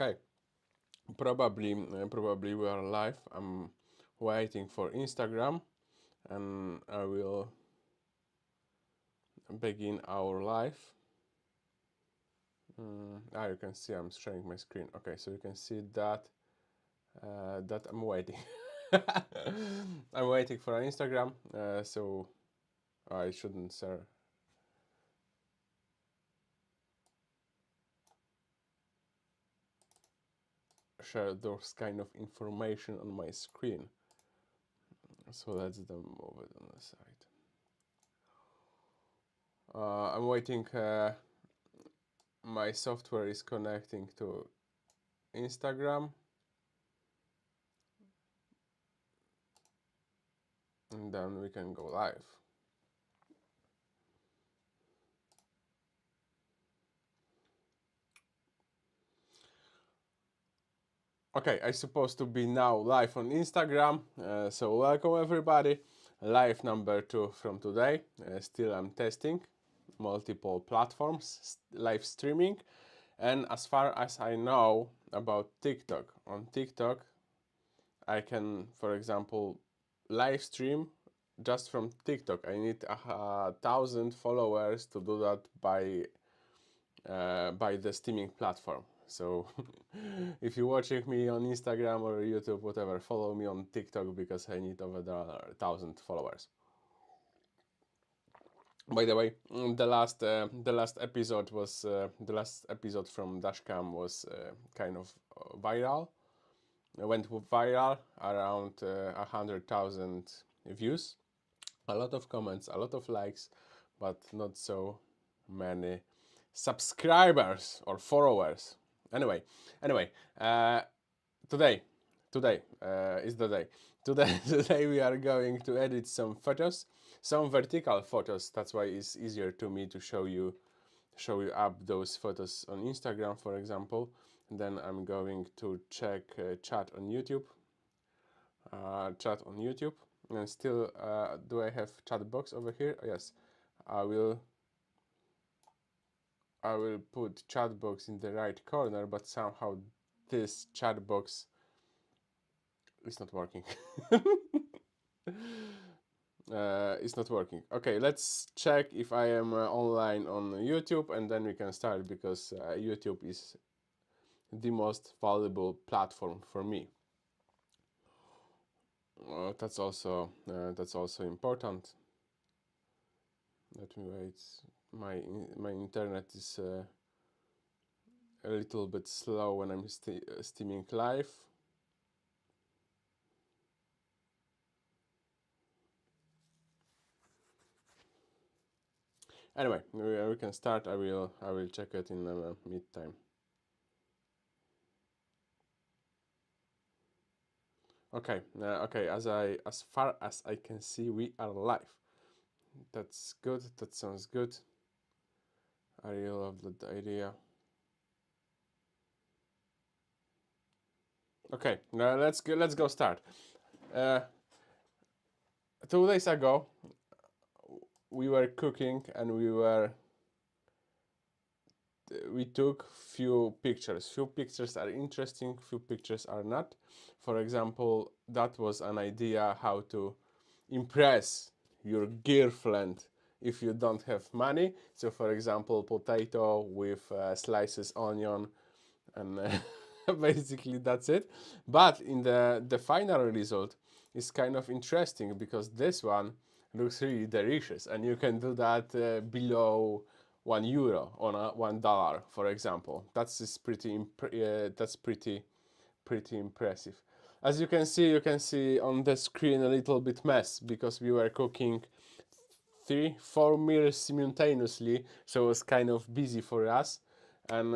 Okay, probably we are live. I'm waiting for Instagram, and I will begin our live. You can see I'm sharing my screen. Okay, so you can see that that I'm waiting. I'm waiting for Instagram, so I shouldn't share those kind of information on my screen. So let's move it on the side. I'm waiting. My software is connecting to Instagram, and then we can go live. Okay, I supposed to be now live on Instagram, so welcome everybody. Live number 2 from today. Still I'm testing multiple platforms, live streaming, and as far as I know about TikTok, on TikTok I can, for example, live stream just from TikTok. I need 1,000 followers to do that by the streaming platform. So if you're watching me on Instagram or YouTube, whatever, follow me on TikTok because I need over 1,000 followers. By the way, the last episode was the last episode from Dashcam was kind of viral. It went viral, around 100,000 views, a lot of comments, a lot of likes, but not so many subscribers or followers. Anyway, today is the day. Today we are going to edit some photos, some vertical photos. That's why it's easier to me to show you up those photos on Instagram, for example. And then I'm going to check chat on YouTube. And still, do I have chat box over here? Oh, yes, I will put chat box in the right corner, but somehow this chat box is not working. It's not working. Okay, let's check if I am online on YouTube, and then we can start, because YouTube is the most valuable platform for me. That's also important. Let me wait. My internet is a little bit slow when I'm streaming live. Anyway, we can start. I will check it in mid time. Okay, okay. As far as I can see, we are live. That's good. That sounds good. I really love that idea. Okay, now let's go start. 2 days ago, we were cooking and we took few pictures. Few pictures are interesting, few pictures are not. For example, that was an idea how to impress your girlfriend if you don't have money. So for example, potato with slices onion, and basically that's it. But in the final result is kind of interesting, because this one looks really delicious, and you can do that below €1 on $1, for example. That's pretty impressive. As you can see on the screen a little bit mess, because we were cooking 3-4 meals simultaneously, so it was kind of busy for us. And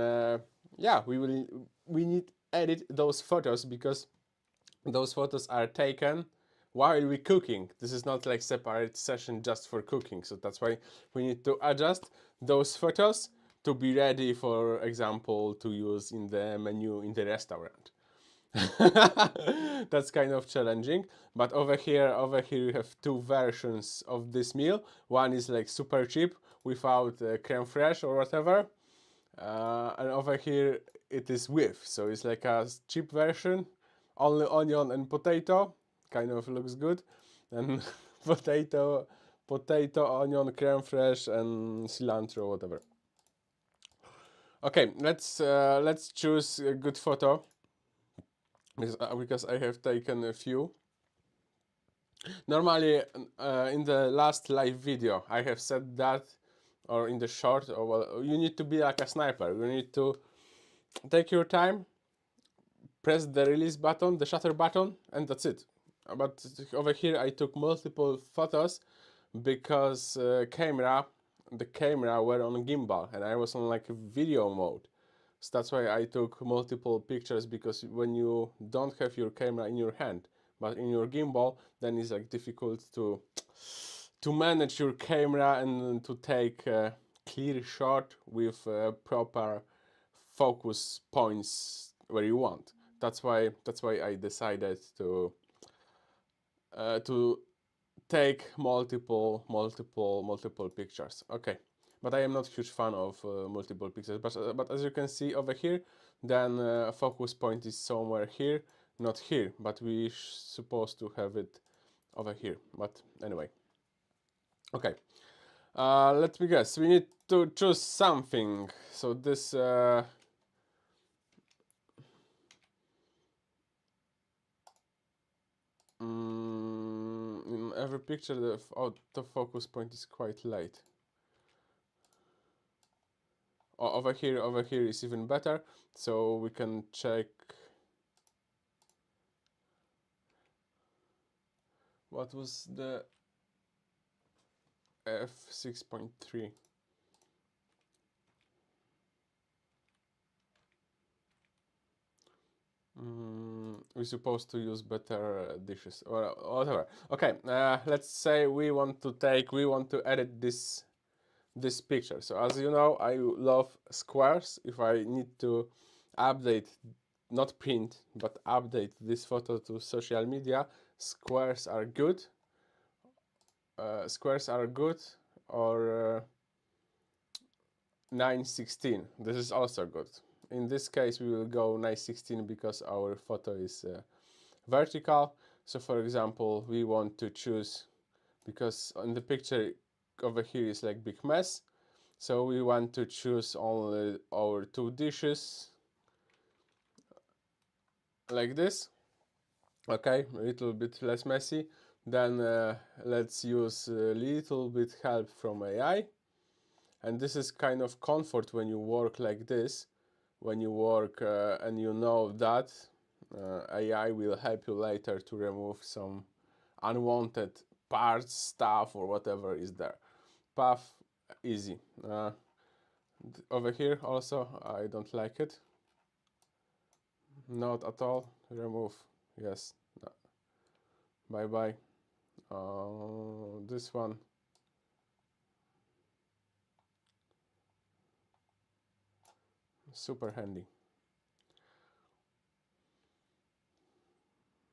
yeah, we need edit those photos, because those photos are taken while we cooking. This is not like separate session just for cooking, so that's why we need to adjust those photos to be ready, for example, to use in the menu in the restaurant. That's kind of challenging. But over here we have two versions of this meal. One is like super cheap without creme fraiche or whatever, and over here it is with. So it's like a cheap version, only onion and potato, kind of looks good, and potato, onion, creme fraiche, and cilantro, whatever. Okay, let's choose a good photo because I have taken a few. Normally, in the last live video, I have said that, or in the short, or well, you need to be like a sniper. You need to take your time, press the release button, the shutter button, and that's it. But over here, I took multiple photos because the camera were on gimbal, and I was on like video mode. So that's why I took multiple pictures, because when you don't have your camera in your hand but in your gimbal, then it's like difficult to manage your camera and to take a clear shot with proper focus points where you want. That's why I decided to take multiple pictures. Okay, but I am not huge fan of multiple pictures. But as you can see over here, then focus point is somewhere here, not here. But we supposed to have it over here. But anyway, okay. Let me guess. We need to choose something. So this. In every picture, the autofocus point is quite late. Over here is even better, so we can check what was the f6.3. We're supposed to use better dishes or whatever. Okay, let's say we want to edit this picture. So as you know, I love squares. If I need to update, not print, but update this photo to social media, squares are good. Or 9:16. This is also good. In this case, we will go 9:16 because our photo is vertical. So for example, we want to choose, because on the picture over here is like big mess, so we want to choose only our two dishes like this. Okay, a little bit less messy. Then let's use a little bit help from AI. And this is kind of comfort when you work like this, when you work and you know that AI will help you later to remove some unwanted parts, stuff, or whatever is there. Path, easy. Over here also, I don't like it. Not at all. Remove. Yes. No. Bye bye. This one. Super handy.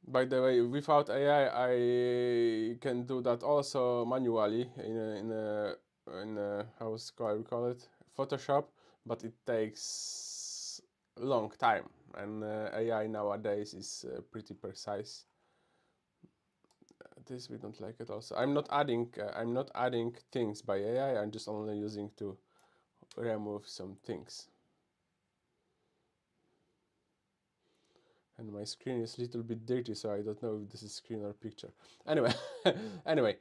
By the way, without AI, I can do that also manually in how we call it, Photoshop, but it takes a long time, and AI nowadays is pretty precise. This we don't like it also. I'm not adding things by AI. I'm just only using to remove some things. And my screen is a little bit dirty, so I don't know if this is screen or picture. Anyway, anyway.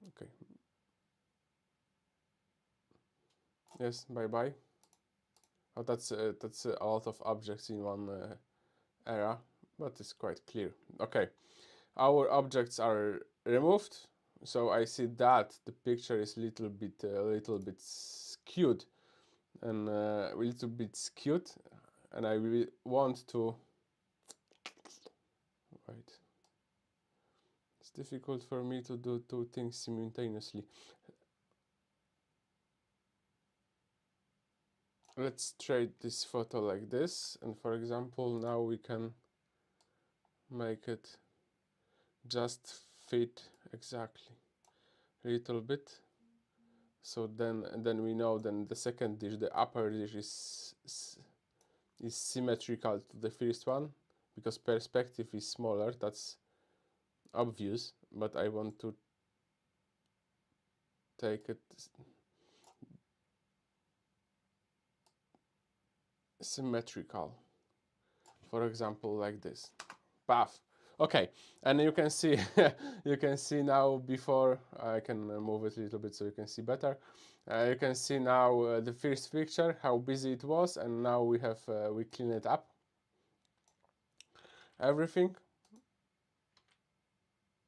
Okay. Yes. Bye bye. Oh, that's a lot of objects in one area, but it's quite clear. Okay, our objects are removed, so I see that the picture is a little bit skewed, and and I really want to. Right. It's difficult for me to do two things simultaneously. Let's trade this photo like this, and for example, now we can make it just fit exactly a little bit. So then we know then the second dish, the upper dish, is symmetrical to the first one, because perspective is smaller. That's obvious, but I want to take it symmetrical. For example, like this. Path. Okay, and you can see you can see now, before I can move it a little bit so you can see better. You can see now the first picture, how busy it was, and now we have we clean it up everything.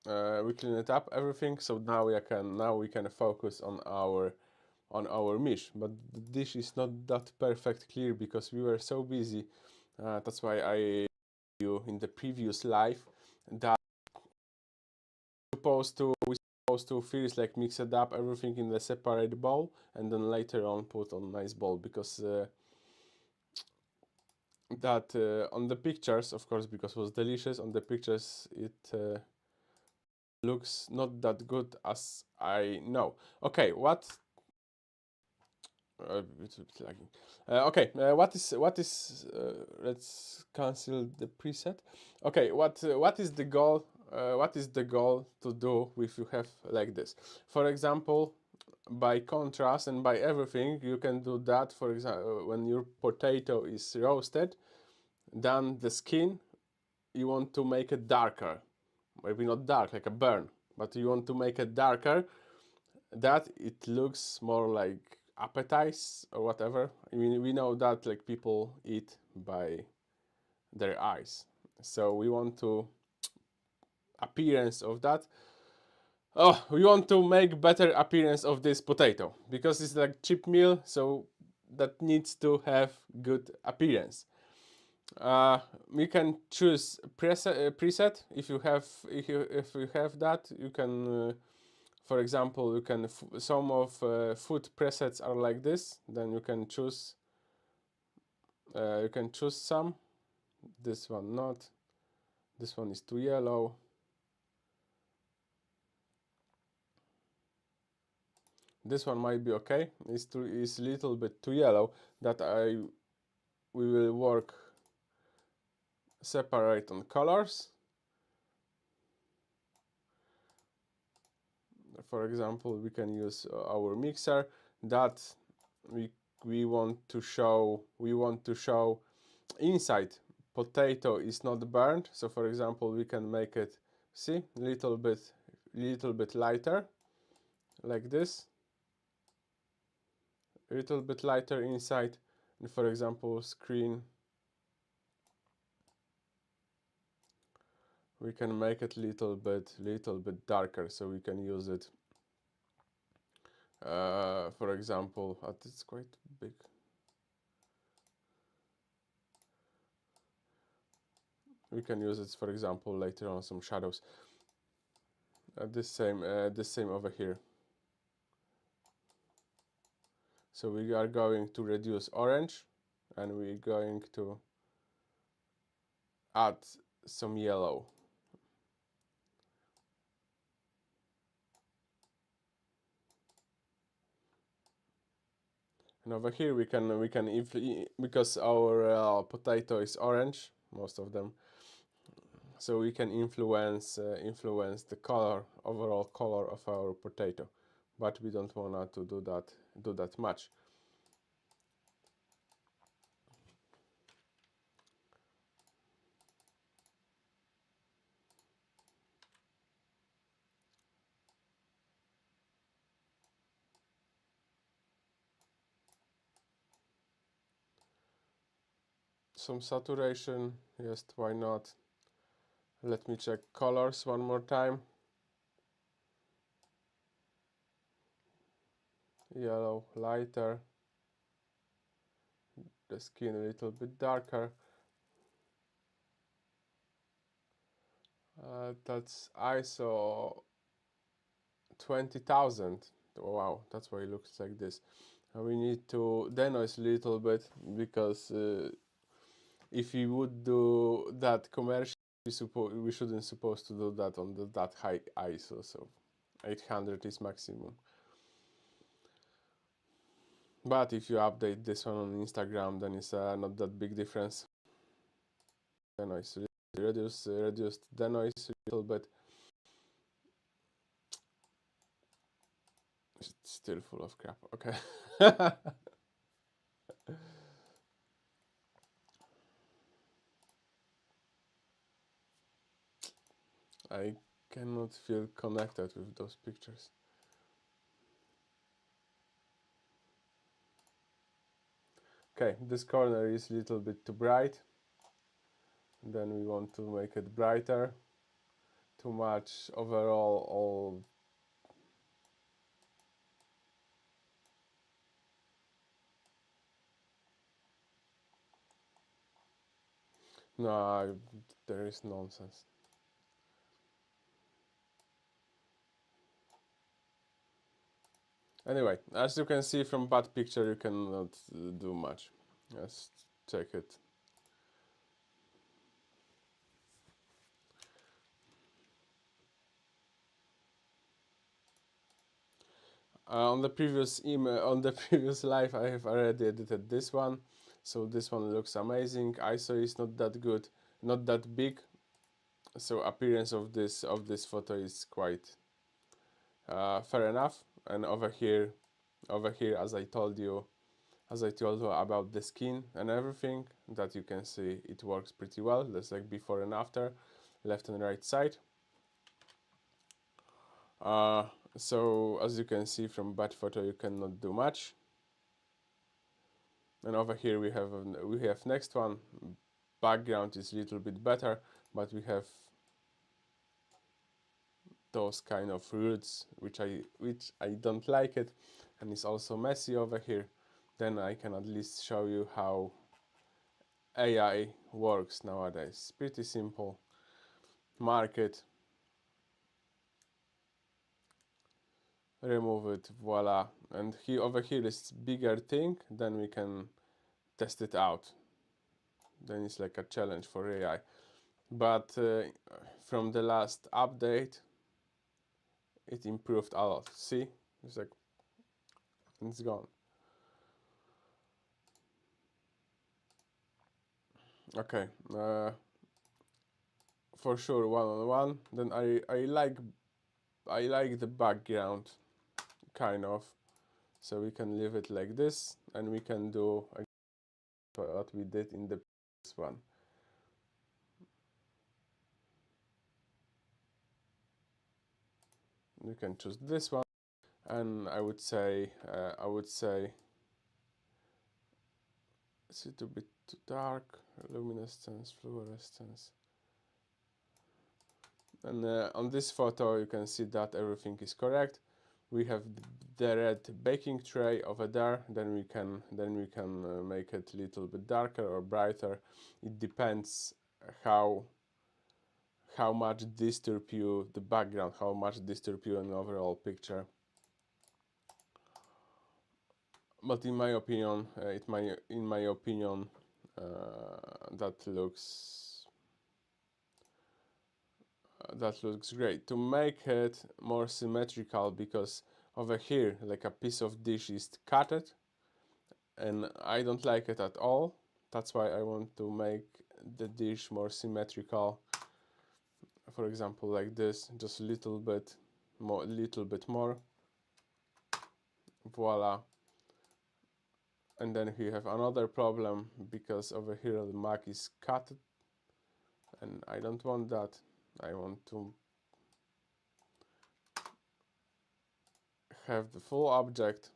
We clean it up everything, so now we can focus on our mesh. But the dish is not that perfect clear because we were so busy. That's why I you in the previous live that we supposed to first like mix it up everything in the separate bowl, and then later on put on nice bowl, because that on the pictures, of course, because it was delicious on the pictures, it looks not that good as I know. Okay, what it's a bit lagging. Okay, what is let's cancel the preset. Okay, what is the goal? What is the goal to do if you have like this? For example, by contrast and by everything, you can do that. For example, when your potato is roasted, then the skin, you want to make it darker. Maybe not dark like a burn, but you want to make it darker, that it looks more like appetize or whatever. I mean, we know that like people eat by their eyes, so we want to appearance of that. Oh, we want to make better appearance of this potato because it's like cheap meal, so that needs to have good appearance. We can choose preset if you have that. You can for example, you can some of food presets are like this. Then you can choose some. This one not. This one is too yellow. This one might be okay. It's a little bit too yellow. That we will work separate on colors. For example, we can use our mixer that we want to show inside potato is not burned. So for example, we can make it, see, little bit lighter, like this, a little bit lighter inside. And for example, screen, we can make it little bit darker, so we can use it for example, it's quite big. We can use it, for example, later on some shadows. This same over here. So we are going to reduce orange, and we're going to add some yellow. And over here we can because our potato is orange, most of them, so we can influence the color, overall color of our potato, but we don't want to do that much. Some saturation, yes, why not? Let me check colors one more time. Yellow lighter, the skin a little bit darker. That's ISO 20,000. Wow, that's why it looks like this. We need to denoise a little bit, because if we would do that commercially, we shouldn't supposed to do that on that high ISO. So 800 is maximum. But if you update this one on Instagram, then it's not that big difference. The noise, reduce the noise a little bit. It's still full of crap. Okay. I cannot feel connected with those pictures. Okay, this corner is a little bit too bright. Then we want to make it brighter. Too much overall, all no, there is nonsense. Anyway, as you can see from bad picture, you cannot do much. Let's check it. On the previous email, on the previous live, I have already edited this one, so this one looks amazing. ISO is not that good, not that big, so appearance of this photo is quite fair enough. And over here, as I told you about the skin and everything, that you can see it works pretty well. That's like before and after, left and right side. So as you can see from bad photo, you cannot do much. And over here we have next one. Background is a little bit better, but we have those kind of roots which I don't like it, and it's also messy over here. Then I can at least show you how AI works nowadays. Pretty simple. Mark it, remove it, voila. And over here is bigger thing, then we can test it out. Then it's like a challenge for AI. But from the last update, it improved a lot. See, it's like it's gone. Okay, for sure 1-on-1. Then I like the background, kind of. So we can leave it like this, and we can do what we did in the previous one. You can choose this one, and I would say it's a little bit too dark. Luminescence, fluorescence. And on this photo you can see that everything is correct. We have the red baking tray over there. Then we can make it a little bit darker or brighter. It depends how much disturb you the background, how much disturb you an overall picture. But in my opinion, that looks great. To make it more symmetrical, because over here like a piece of dish is cutted and I don't like it at all. That's why I want to make the dish more symmetrical. For example, like this, just a little bit more. Voila. And then we have another problem, because over here the mark is cut, and I don't want that. I want to have the full object,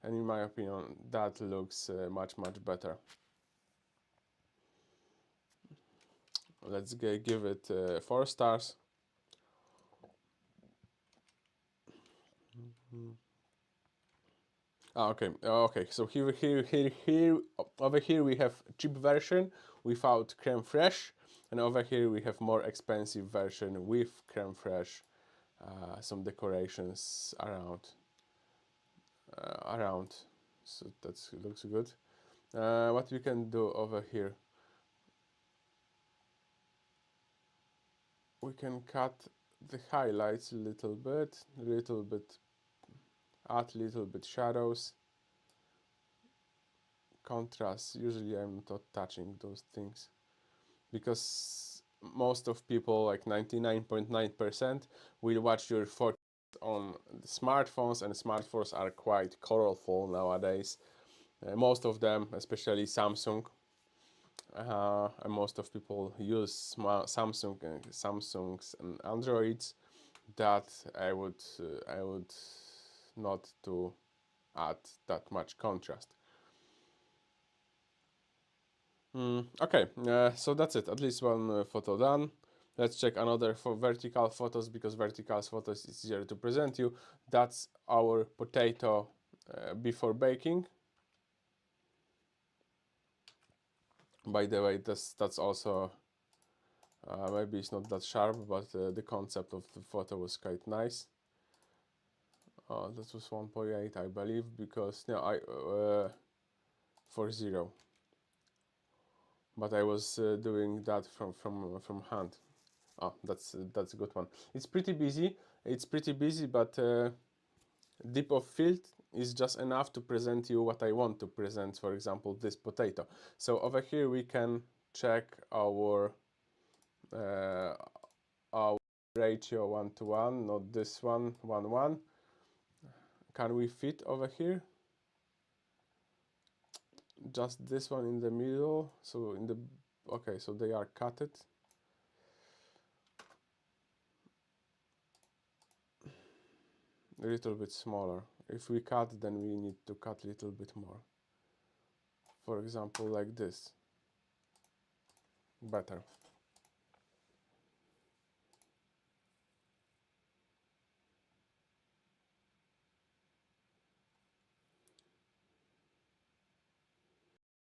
and in my opinion that looks much better. Let's give it 4 stars. Okay, so here over here we have cheap version without creme fraiche, and over here we have more expensive version with creme fraiche, some decorations around, so that looks good. What we can do over here, we can cut the highlights a little bit, add little bit shadows, contrast, usually I'm not touching those things, because most of people, like 99.9%, will watch your photos on the smartphones, and smartphones are quite colorful nowadays. Most of them, especially Samsung, and most of people use Samsungs and Androids. That I would not to add that much contrast. Okay, so that's it. At least one photo done. Let's check another for vertical photos, because vertical photos is easier to present you. That's our potato before baking. By the way, that's also maybe it's not that sharp, but the concept of the photo was quite nice. That was 1.8, I believe, because no, I 4.0, but I was doing that from hand. Oh, that's a good one. It's pretty busy. But depth of field is just enough to present you what I want to present. For example, this potato. So over here we can check our ratio 1:1, not this one, 1:1. Can we fit over here? Just this one in the middle. So in the okay, so they are cutted. A little bit smaller. If we cut, then we need to cut a little bit more. For example, like this. Better.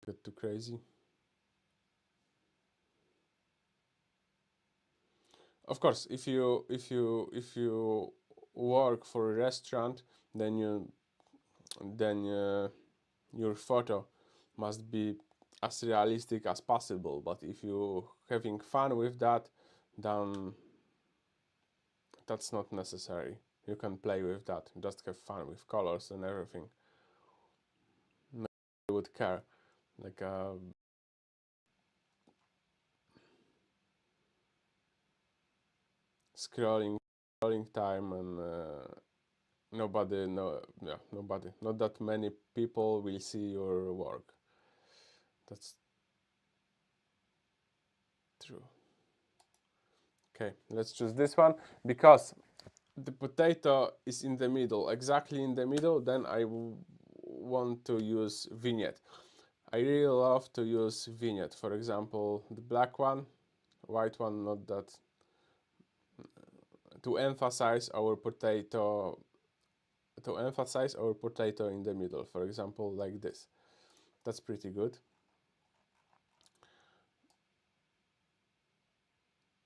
Get too crazy. Of course, if you work for a restaurant, then your photo must be as realistic as possible. But if you having fun with that, then that's not necessary. You can play with that. Just have fun with colors and everything. Nobody would care. Like scrolling time, and nobody, not that many people will see your work. That's true. Okay, let's choose this one, because the potato is in the middle, exactly in the middle. Then I want to use vignette. I really love to use vignette. For example, the black one, white one, not that. To emphasize our potato in the middle, for example, like this. That's pretty good.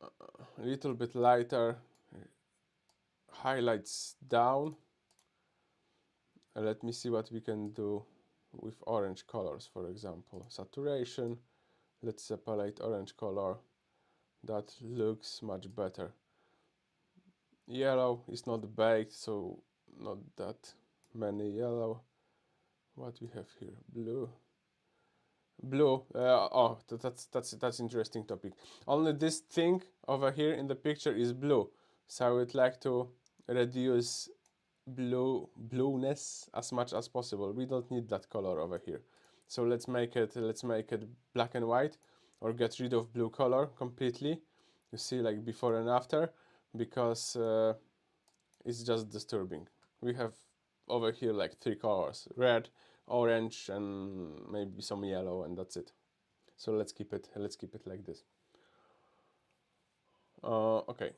A little bit lighter, highlights down. Let me see what we can do with orange colors. For example, saturation. Let's separate orange color. That looks much better. Yellow is not baked, so not that many yellow. What we have here? Blue. Oh, that's interesting topic. Only this thing over here in the picture is blue, so I would like to reduce blueness as much as possible. We don't need that color over here, so let's make it black and white, or get rid of blue color completely. You see, like before and after, because it's just disturbing. We have over here like 3 colors: red, orange, and maybe some yellow, and that's it. So let's keep it like this. Okay.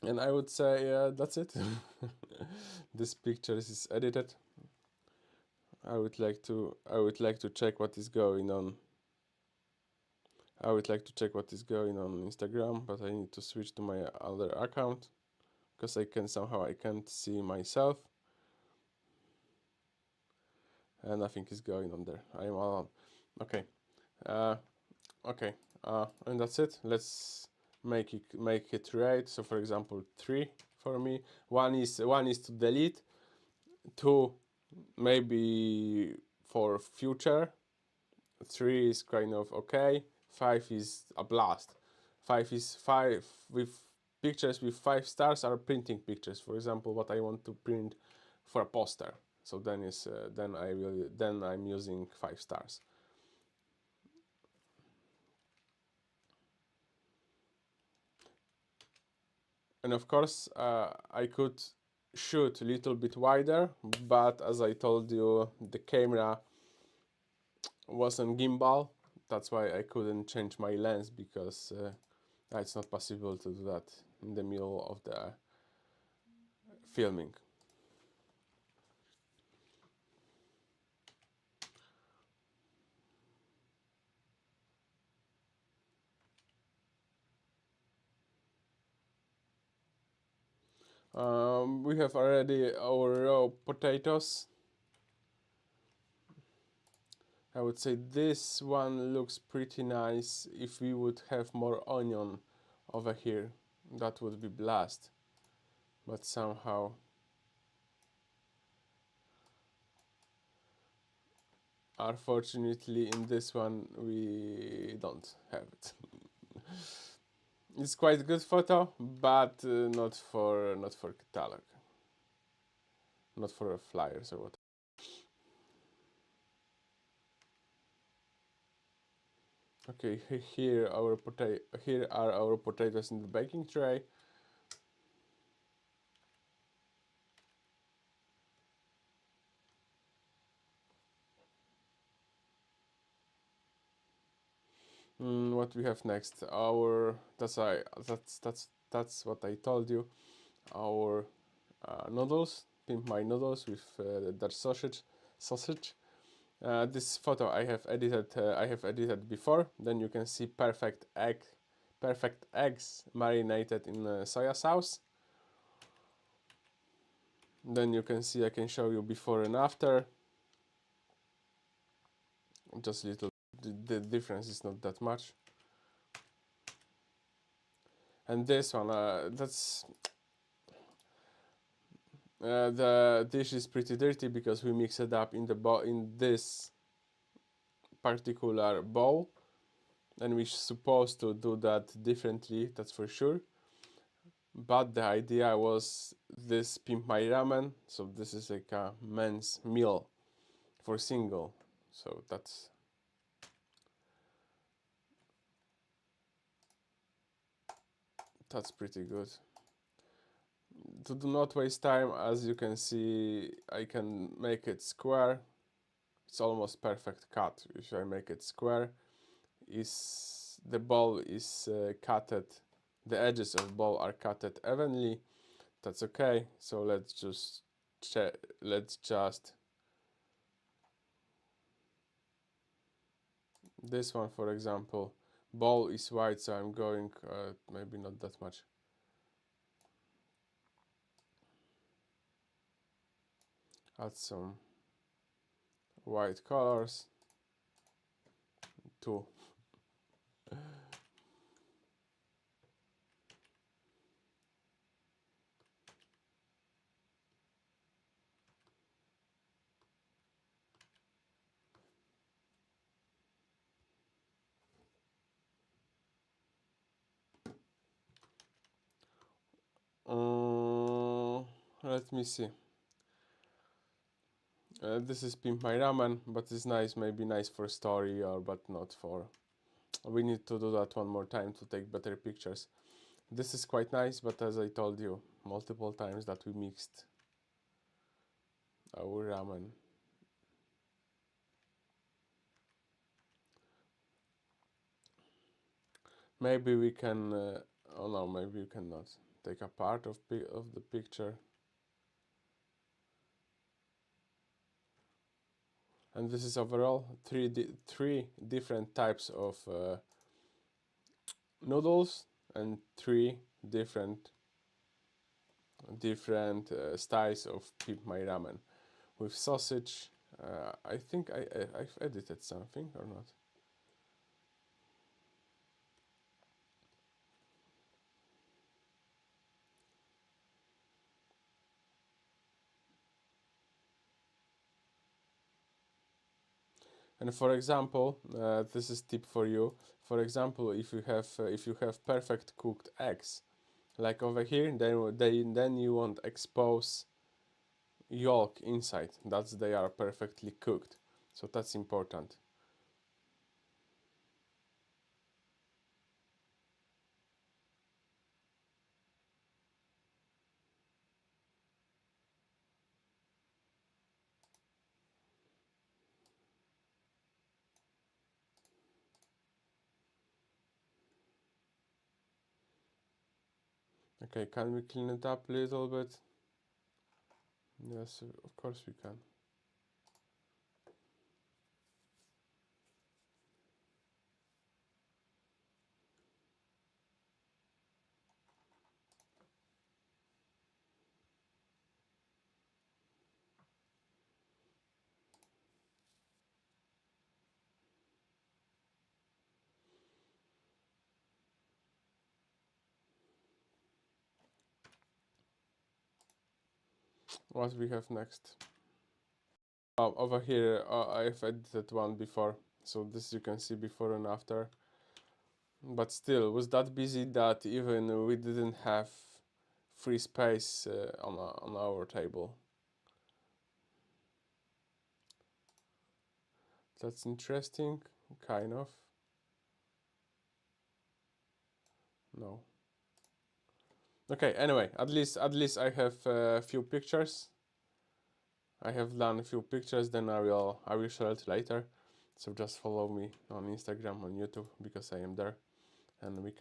And I would say that's it. This picture is edited. I would like to check what is going on. I would like to check what is going on Instagram, but I need to switch to my other account, because I can't see myself, and nothing is going on there. I am alone. Okay. Okay. And that's it. Let's make it right. So for example, 3 for me. One is to delete. 2 maybe for future. 3 is kind of okay. 5 is a blast. 5 is 5 with pictures with 5 stars are printing pictures. For example, what I want to print for a poster. So then I'm using 5 stars. And of course, I could shoot a little bit wider, but as I told you, the camera was on gimbal. That's why I couldn't change my lens, because it's not possible to do that in the middle of the filming. We have already our raw potatoes. I would say this one looks pretty nice. If we would have more onion over here, that would be blast. But somehow, unfortunately, in this one we don't have it. It's quite good photo, but not for catalog, not for flyers or what. Okay, here are our potatoes in the baking tray. What we have next? That's what I told you. Our noodles, pimp my noodles with Dutch sausage. This photo I have edited before. Then you can see perfect eggs marinated in soya sauce. Then you can see, I can show you before and after. Just little, the difference is not that much. And this one, the dish is pretty dirty because we mix it up in this particular bowl, and we're supposed to do that differently, that's for sure. But the idea was this Pimp My Ramen, so this is like a men's meal for single, so that's pretty good. To do not waste time, as you can see, I can make it square. It's almost perfect cut. If I make it square, the ball is cutted, the edges of ball are cutted evenly. That's okay. So let's just this one, for example, ball is white, so I'm going maybe not that much. Add some white colors. 2. Let me see. This is Pimp My Ramen, but it's nice, maybe nice for story, but not for. We need to do that one more time to take better pictures. This is quite nice, but as I told you multiple times, that we mixed our ramen. Maybe we can. Oh no, maybe you cannot take a part of the picture. And this is overall three different types of noodles and 3 different styles of Pimp My Ramen with sausage. I think I've edited something or not. And for example, this is tip for you. For example, if you have perfect cooked eggs, like over here, then you won't expose yolk inside. That's they are perfectly cooked. So that's important. Okay, can we clean it up a little bit? Yes, of course we can. What we have next? Oh, over here, I've edited one before, so this you can see before and after. But still, was that busy that even we didn't have free space on our table. That's interesting, kind of. No. Okay. Anyway, at least I have a few pictures. I have done a few pictures. Then I will share it later. So just follow me on Instagram, on YouTube, because I am there, and we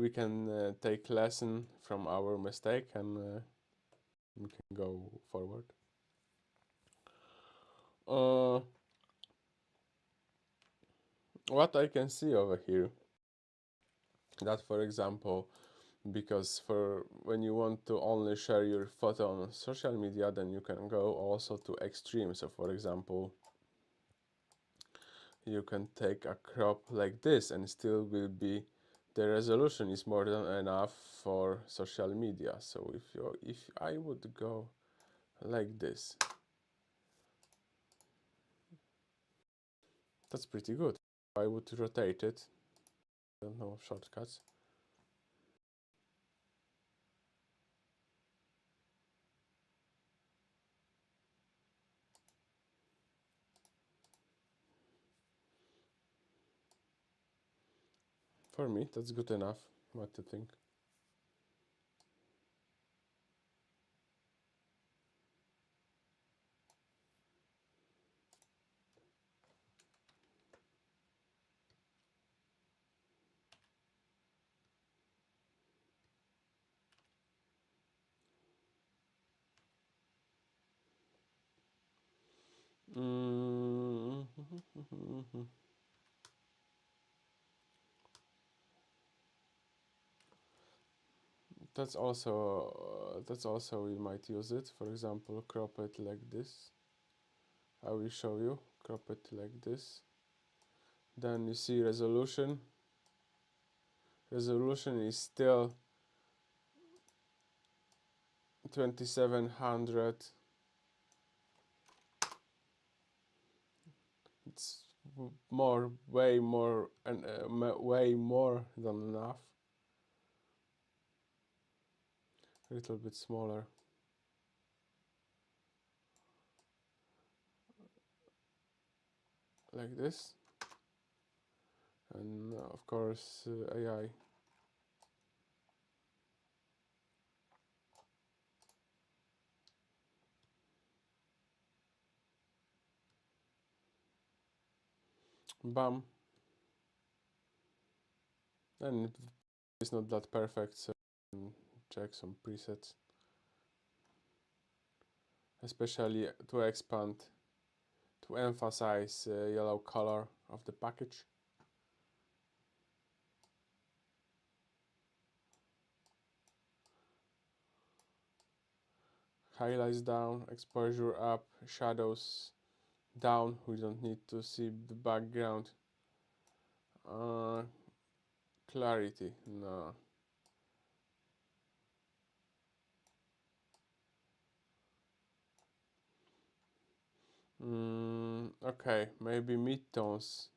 can take lesson from our mistake, and we can go forward. Uh, what I can see over here, that for example, because for when you want to only share your photo on social media, then you can go also to extreme. So for example, you can take a crop like this and still will be the resolution is more than enough for social media. So if I would go like this, that's pretty good. I would rotate it. Don't know shortcuts. For me, that's good enough. What do you think? Mm. That's also we might use it. For example, crop it like this. I will show you. Crop it like this. Then you see resolution. Resolution is still 2700. It's way more, and way more than enough. A little bit smaller. Like this. And of course, AI. Bam. And it's not that perfect, so check some presets. Especially to expand, to emphasize yellow color of the package. Highlights down, exposure up, shadows down. We don't need to see the background. Uh, Clarity, no. Okay, maybe midtones.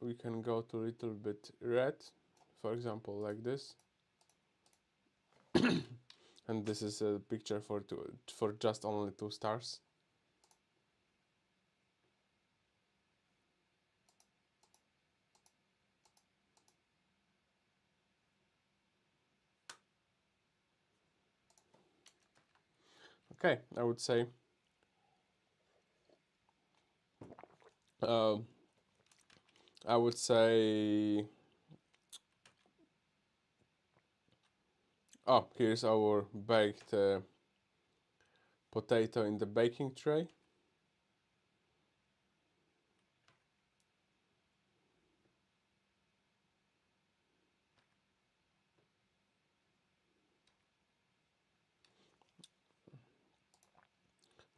We can go to a little bit red, for example, like this. And this is a picture for just only 2 stars. Okay, I would say uh, I would say oh, here's our baked potato in the baking tray.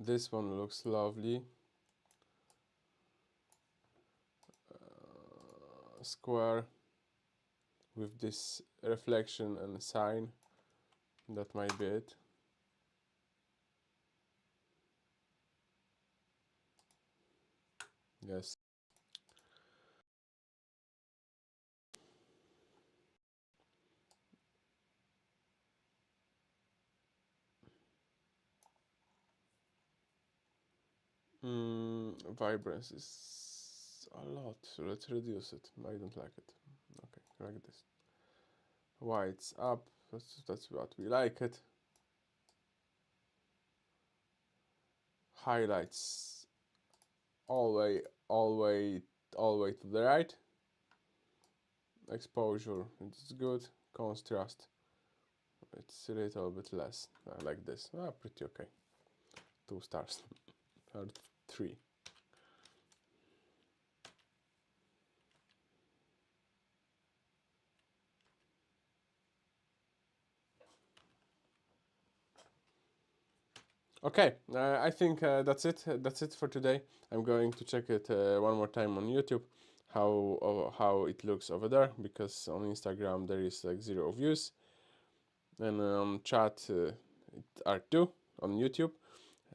This one looks lovely. Square with this reflection and sign. That might be it. Yes. Vibrance is a lot, so let's reduce it. I don't like it. Okay, like this. Whites up, that's what we like it. Highlights all way to the right. Exposure, it's good. Contrast, it's a little bit less. Like this. Pretty okay. 2 stars or 3. Okay, I think that's it. That's it for today. I'm going to check it one more time on YouTube, how it looks over there, because on Instagram there is like 0 views, and on chat it are 2 on YouTube.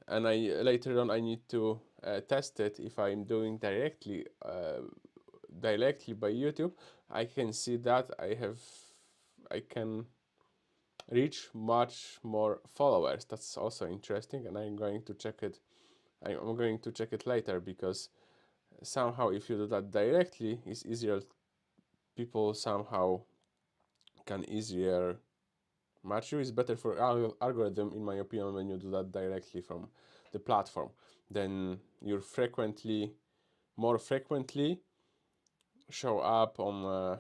And I later on I need to test it if I'm doing directly by YouTube. I can see that I can reach much more followers. That's also interesting, and I'm going to check it. I'm going to check it later, because somehow if you do that directly, it's easier. People somehow can easier match you. It's better for algorithm, in my opinion, when you do that directly from the platform. Then you're more frequently show up on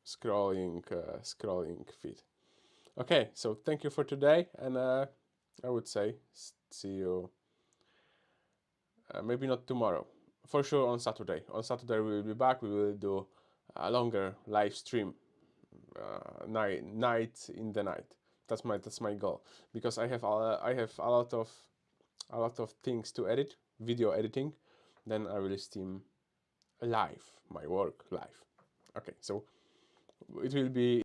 scrolling feed. Okay, so thank you for today, and I would say see you maybe not tomorrow, for sure on Saturday. On Saturday we will be back. We will do a longer live stream, night in the night. That's my goal, because I have a lot of things to edit, video editing. Then I will stream live my work live. Okay, so it will be